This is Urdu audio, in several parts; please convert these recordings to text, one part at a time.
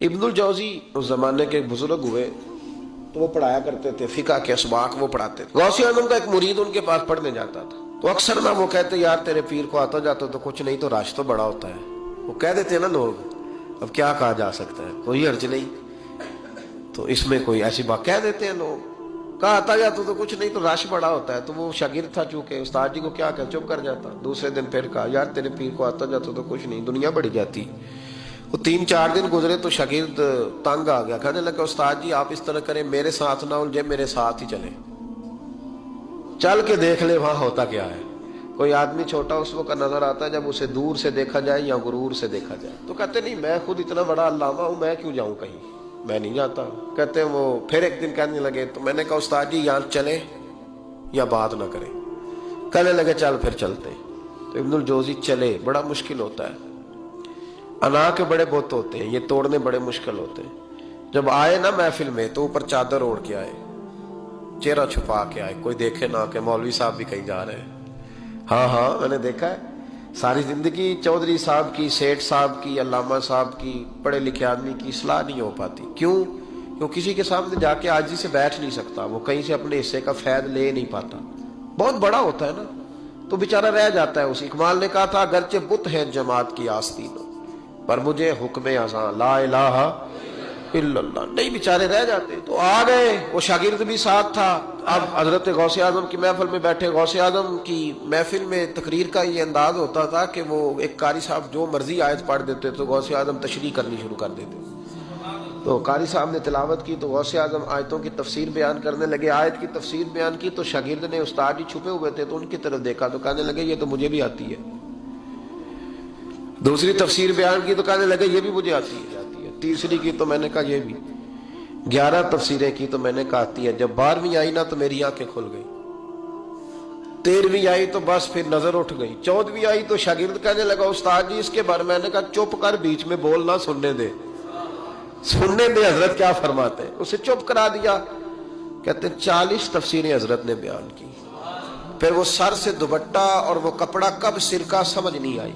ابن الجوزی اس زمانے کے بزرگ ہوئے تو وہ پڑھایا کرتے تھے، فقہ کے اسباق وہ پڑھاتے تھے۔ غوث اعظم کا ایک مرید ان کے پاس پڑھنے جاتا تھا تو اکثر نہ وہ کہتے یار تیرے پیر کو آتا جاتا تو کچھ نہیں، تو رش تو بڑا ہوتا ہے۔ وہ کہہ دیتے نا لوگ، اب کیا کہا جا سکتا ہے، کوئی حرج نہیں، تو اس میں کوئی ایسی بات کہہ دیتے ہیں لوگ، کہا آتا جاتا تو کچھ نہیں، تو رش بڑا ہوتا ہے۔ تو وہ شاگرد تھا چونکہ، استاد جی کو کیا کہ چپ کر جاتا۔ دوسرے دن پھر کہا یار تیرے پیر کو آتا جاتا تو کچھ نہیں، دنیا بڑھی جاتی۔ وہ 3-4 دن گزرے تو شاگرد تنگ آ گیا، کہنے لگا استاد جی آپ اس طرح کریں، میرے ساتھ نہ الجھے، میرے ساتھ ہی چلیں، چل کے دیکھ لے وہاں ہوتا کیا ہے۔ کوئی آدمی چھوٹا اس وقت نظر آتا ہے جب اسے دور سے دیکھا جائے یا غرور سے دیکھا جائے۔ تو کہتے نہیں میں خود اتنا بڑا علامہ ہوں، میں کیوں جاؤں کہیں، میں نہیں جاتا۔ کہتے ہیں وہ پھر ایک دن کہنے لگے، تو میں نے کہا استاد جی یہاں چلیں یا بات نہ کریں؟ کہنے لگے چل پھر چلتے۔ تو ابن الجوزی چلے، بڑا مشکل ہوتا ہے، انا کے بڑے بت ہوتے ہیں، یہ توڑنے بڑے مشکل ہوتے ہیں۔ جب آئے نا محفل میں تو اوپر چادر اوڑھ کے آئے، چہرہ چھپا کے آئے، کوئی دیکھے نہ کہ مولوی صاحب بھی کہیں جا رہے ہیں۔ ہاں میں نے دیکھا ہے، ساری زندگی چودھری صاحب کی، سیٹھ صاحب کی، علامہ صاحب کی، پڑھے لکھے آدمی کی اصلاح نہیں ہو پاتی۔ کیوں؟ کسی کے سامنے جا کے عاجزی سے بیٹھ نہیں سکتا، وہ کہیں سے اپنے حصے کا فیض لے نہیں پاتا، بہت بڑا ہوتا ہے نا، تو بیچارہ رہ جاتا ہے۔ اسی اقبال نے کہا تھا اگرچہ بت ہے جماعت کی آستین پر مجھے حکم اذاں لا الہ الا اللہ، نہیں بیچارے رہ جاتے۔ تو آ گئے، وہ شاگرد بھی ساتھ تھا۔ اب حضرت غوث اعظم کی محفل میں بیٹھے، غوث اعظم کی محفل میں تقریر کا یہ انداز ہوتا تھا کہ وہ ایک قاری صاحب جو مرضی آیت پڑھ دیتے تو غوث اعظم تشریح کرنی شروع کر دیتے۔ تو قاری صاحب نے تلاوت کی تو غوث اعظم آیتوں کی تفسیر بیان کرنے لگے، آیت کی تفسیر بیان کی تو شاگرد نے، استاد جی چھپے ہوئے تھے تو ان کی طرف دیکھا تو کہنے لگے یہ تو مجھے بھی آتی ہے۔ دوسری تفسیر بیان کی تو کہنے لگے یہ بھی مجھے آتی ہے۔ تیسری کی تو میں نے کہا یہ بھی۔ 11 تفسیریں کی تو میں نے کہا آتی ہے۔ جب 12ویں آئی نا تو میری آنکھیں کھل گئی، 13ویں آئی تو بس پھر نظر اٹھ گئی، 14ویں آئی تو شاگرد کہنے لگا استاد جی اس کے بارے میں نے کہا چپ کر، بیچ میں بولنا، سننے دے حضرت کیا فرماتے ہیں۔ اسے چپ کرا دیا۔ کہتے 40 تفسیریں حضرت نے بیان کی، پھر وہ سر سے دوپٹہ اور وہ کپڑا کب سر کا سمجھ نہیں آئی،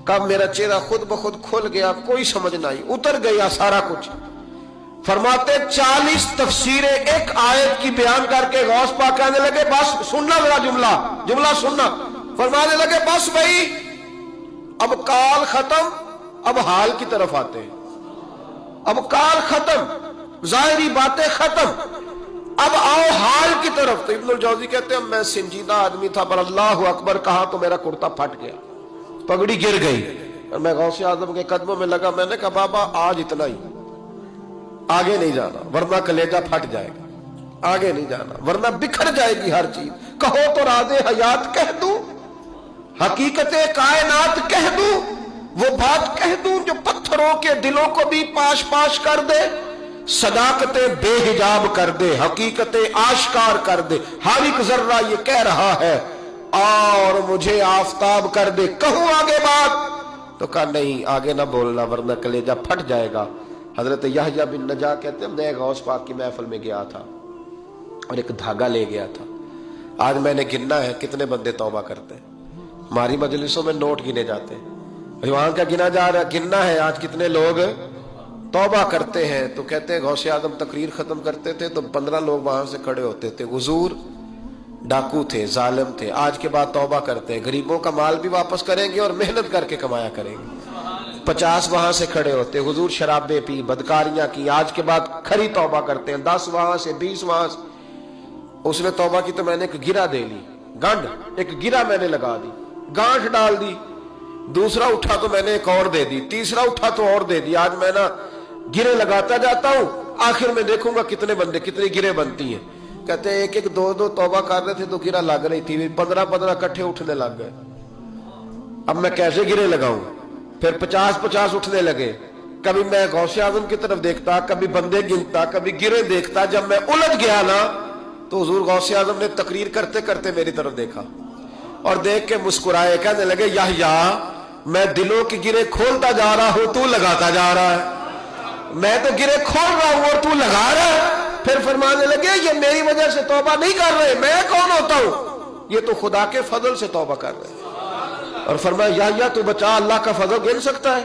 کب میرا چہرہ خود بخود کھل گیا کوئی سمجھ نہ آئی، اتر گیا سارا کچھ۔ فرماتے 40 تفسیریں ایک آیت کی بیان کر کے غوث پاک کہنے لگے بس سننا، میرا جملہ سننا۔ فرمانے لگے بس بھائی اب کال ختم، اب حال کی طرف آتے ہیں، اب کال ختم، ظاہری باتیں ختم، اب آؤ حال کی طرف۔ تو ابن الجوزی کہتے ہیں میں سنجیدہ آدمی تھا پر اللہ اکبر کہا تو میرا کرتا پھٹ گیا، پگڑی گر گئی، اور میں غوث اعظم کے قدموں میں لگا۔ میں نے کہا بابا آج اتنا ہی، آگے نہیں جانا ورنہ کلیجہ پھٹ جائے گا، آگے نہیں جانا ورنہ بکھر جائے گی ہر چیز۔ کہو تو راز حیات کہہ دوں، حقیقت کائنات کہہ دوں، وہ بات کہہ دوں جو پتھروں کے دلوں کو بھی پاش پاش کر دے، صداقت بے حجاب کر دے، حقیقت آشکار کر دے، ہر ایک ذرہ یہ کہہ رہا ہے اور مجھے آفتاب کر دے، کہوں آگے بات؟ تو کہا نہیں آگے نہ بولنا ورنہ کلیجہ پھٹ جائے گا۔ حضرت یحییٰ بن نجاح کہتے ہیں میں غوث پاک کی محفل میں گیا تھا اور ایک دھاگا لے گیا تھا۔ آج میں نے گننا ہے کتنے بندے توبہ کرتے ہیں، ہماری مجلسوں میں نوٹ گنے جاتے ہیں، وہاں کا گنا جا رہا ہے، گننا ہے آج کتنے لوگ توبہ کرتے ہیں۔ تو کہتے ہیں غوث اعظم تقریر ختم کرتے تھے تو 15 لوگ وہاں سے کھڑے ہوتے تھے، حضور ڈاکو تھے، ظالم تھے، آج کے بعد توبہ کرتے ہیں، غریبوں کا مال بھی واپس کریں گے اور محنت کر کے کمایا کریں گے۔ 50 وہاں سے کھڑے ہوتے، حضور شرابیں پی، بدکاریاں کی، آج کے بعد کھری توبہ کرتے ہیں، 10 وہاں سے، 20 وہاں سے۔ اس نے توبہ کی تو میں نے ایک گرہ دے لی، گنڈ ایک گرہ میں نے لگا دی، گانٹھ ڈال دی، دوسرا اٹھا تو میں نے ایک اور دے دی، تیسرا اٹھا تو اور دے دی۔ آج میں نا گرے لگاتا جاتا ہوں، آخر میں دیکھوں گا کتنے بندے کتنی گرے بنتی ہیں۔ کہتے ہیں ایک 2 توبہ کر رہے تھے تو گرہ لگ رہی تھی، 15 کٹھے اٹھنے لگ گئے۔ اب میں کیسے گرے لگاؤں؟ پھر 50 اٹھنے لگے۔ کبھی میں غوث اعظم کی طرف دیکھتا، کبھی بندے گنتا، کبھی گرے دیکھتا۔ جب میں الجھ گیا نا تو حضور غوث اعظم نے تقریر کرتے کرتے میری طرف دیکھا اور دیکھ کے مسکرائے، کہنے لگے یحییٰ میں دلوں کی گرے کھولتا جا رہا ہوں، تو لگاتا جا رہا ہے، میں تو گرے کھول رہا ہوں اور تو لگا رہا ہے۔ پھر فرمانے لگے یہ میری وجہ سے توبہ نہیں کر رہے، میں کون ہوتا ہوں، یہ تو خدا کے فضل سے توبہ کر رہے ہیں۔ اور فرمایا یحییٰ تو بچا، اللہ کا فضل گن سکتا ہے؟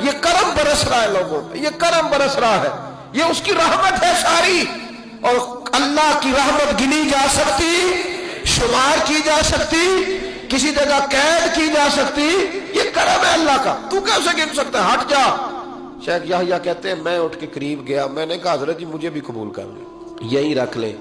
یہ کرم برس رہا ہے لوگوں پہ، یہ کرم برس رہا ہے، یہ اس کی رحمت ہے ساری. اور اللہ کی رحمت گنی جا سکتی، شمار کی جا سکتی، کسی جگہ قید کی جا سکتی، یہ کرم ہے اللہ کا. تو کیسے گن سکتا ہے؟ ہٹ جا. شیخ یحییٰ کہتے ہیں میں اٹھ کے قریب گیا، میں نے کہا حضرت جی مجھے بھی قبول کر لیں، یہی رکھ لیں.